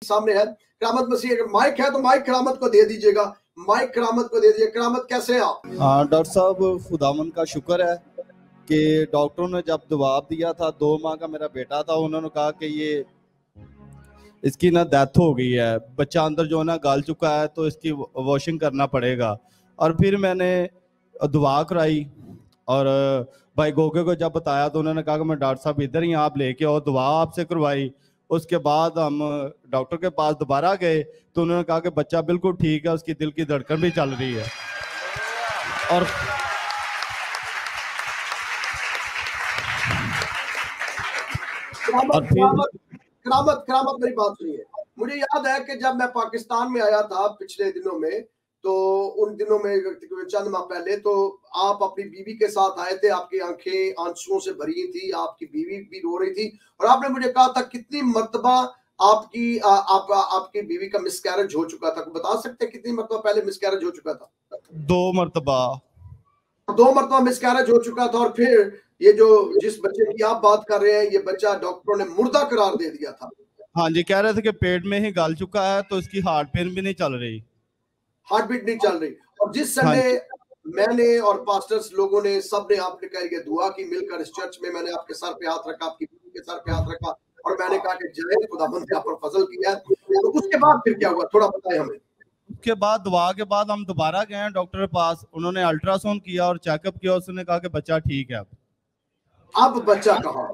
सामने है करामत मसीह। अगर माइक है तो माइक करामत को दे दीजिएगा, माइक करामत को दे दीजिए। करामत कैसे हैं आप? हाँ डॉक्टर साहब, खुदावन का शुक्र है कि डॉक्टरों ने जब जवाब दिया था, 2 माह का मेरा बेटा था, उन्होंने कहा कि ये इसकी ना डेथ हो गई है, बच्चा अंदर जो है ना गल चुका है, तो इसकी वॉशिंग करना पड़ेगा। और फिर मैंने दुआ कराई और भाई गोगे को जब बताया तो उन्होंने कहा कि मैं डॉक्टर साहब इधर ही, आप लेके आओ, दुआ आपसे करवाई। उसके बाद हम डॉक्टर के पास दोबारा गए तो उन्होंने कहा कि बच्चा बिल्कुल ठीक है, उसकी दिल की धड़कन भी चल रही है। और करामत मेरी बात सुनिए। मुझे याद है कि जब मैं पाकिस्तान में आया था पिछले दिनों में, तो उन दिनों में चंद माह पहले, तो आप अपनी बीवी के साथ आए थे, आपकी आंखें आंसुओं से भरी थी, आपकी बीवी भी रो रही थी, और आपने मुझे कहा था कितनी मर्तबा आपकी बीवी का मिसकैरेज हो चुका था। बता सकते हैं कितनी मर्तबा पहले मिसकैरेज हो चुका था? 2 मरतबा मिसकैरेज हो चुका था। और फिर ये जो जिस बच्चे की आप बात कर रहे हैं, ये बच्चा डॉक्टरों ने मुर्दा करार दे दिया था। हाँ जी, कह रहे थे कि पेट में ही गल चुका है, तो इसकी हार्ट पेन भी नहीं चल रही, हार्ट बीट नहीं चल रही। और जिस हाँ संडे जी। मैंने और पास्टर्स लोगों ने सबने आपने कहा दुआ की मिलकर इस चर्च में, मैंने आपके सर पे हाथ रखा, आपकी बीवी के सर पे हाथ रखा, और मैंने कहा कि जय खुदाबंद ने आप पर फजल किया है। तो उसके बाद फिर क्या हुआ, थोड़ा बताएं हमें। उसके बाद दुआ के बाद हम दोबारा गए डॉक्टर के पास, उन्होंने अल्ट्रासाउंड किया और चेकअप किया, उसने कहा कि बच्चा ठीक है। अब बच्चा कहाँ है?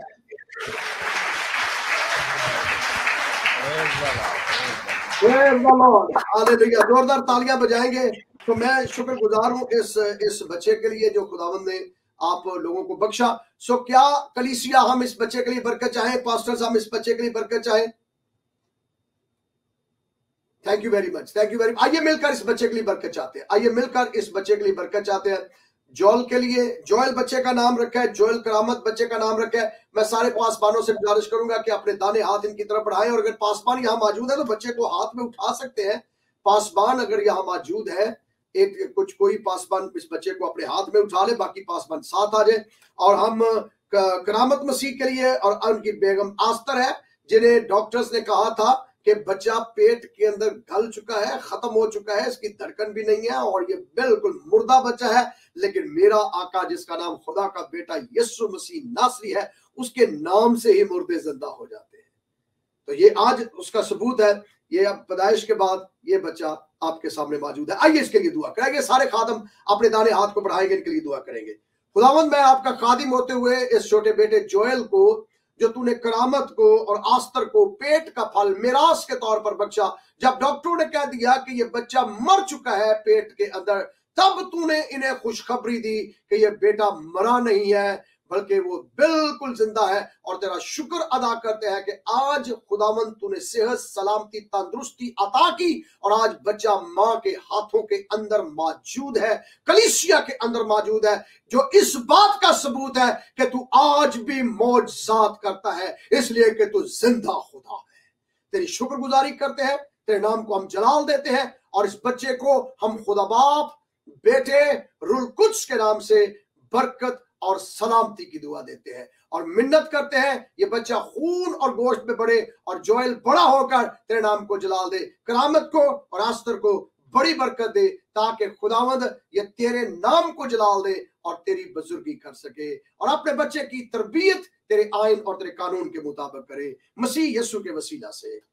जोरदार तालियां बजाएंगे। तो मैं शुक्रगुजार हूं इस बच्चे के लिए जो खुदावंद ने आप लोगों को बख्शा। सो क्या कलीसिया हम इस बच्चे के लिए बरकत चाहें? पास्टर्स हम इस बच्चे के लिए बरकत चाहें? Thank you very much, thank you very much. आइए मिलकर इस बच्चे के लिए बरकत चाहते हैं, आइए मिलकर इस बच्चे के लिए बरकत चाहते हैं। जोएल के लिए, जोएल बच्चे का नाम रखा है, जोएल करामत बच्चे का नाम रखा है। मैं सारे पासबानों से गुजारिश करूंगा कि अपने दाने हाथ इनकी तरफ बढ़ाएं, और अगर पासबान यहाँ मौजूद है तो बच्चे को हाथ में उठा सकते हैं। पासबान अगर यहाँ मौजूद है, कोई पासबान इस बच्चे को अपने हाथ में उठा ले, बाकी पासबान साथ आ जाए। और हम करामत मसीह के लिए, और उनकी बेगम आस्तर है, जिन्हें डॉक्टर्स ने कहा था कि बच्चा पेट के अंदर गल चुका है, खत्म हो चुका है, इसकी धड़कन भी नहीं है, और ये बिल्कुल मुर्दा बच्चा है। लेकिन मेरा आका जिसका नाम खुदा का बेटा यीशु मसीह नासरी है, उसके नाम से ही मुर्दे जिंदा हो जाते हैं। तो ये आज उसका सबूत है। ये अब पैदाइश के बाद ये बच्चा आपके सामने मौजूद है। आइए इसके लिए दुआ करेंगे। सारे खादम अपने दाने हाथ को बढ़ाएंगे, इनके लिए दुआ करेंगे। खुदावंद, मैं आपका खादिम होते हुए इस छोटे बेटे जोएल को, जो तूने करामत को और आस्तर को पेट का फल मिरास के तौर पर बख्शा, जब डॉक्टरों ने कह दिया कि ये बच्चा मर चुका है पेट के अंदर, तब तूने इन्हें खुशखबरी दी कि ये बेटा मरा नहीं है, बल्कि वो बिल्कुल जिंदा है। और तेरा शुक्र अदा करते हैं कि आज खुदावंद तूने सेहत, सलामती, तंदुरुस्ती अता की, और आज बच्चा मां के हाथों के अंदर मौजूद है, कलीसिया के अंदर मौजूद है, जो इस बात का सबूत है कि तू आज भी मौजज़ात करता है, इसलिए कि तू जिंदा खुदा है। तेरी शुक्रगुजारी करते हैं, तेरे नाम को हम जलाल देते हैं, और इस बच्चे को हम खुदा बाप, बेटे, रूह कुद्स के नाम से बरकत और सलामती की दुआ देते हैं, और मिन्नत करते हैं ये बच्चा खून और गोश्त में बढ़े, और जोएल बड़ा होकर तेरे नाम को जलाल दे, करामत को और आस्तर को बड़ी बरकत दे, ताकि खुदावंद ये तेरे नाम को जलाल दे और तेरी बुजुर्गी कर सके, और अपने बच्चे की तरबियत तेरे आइन और तेरे कानून के मुताबिक करे, मसीह यीशु के वसीला से।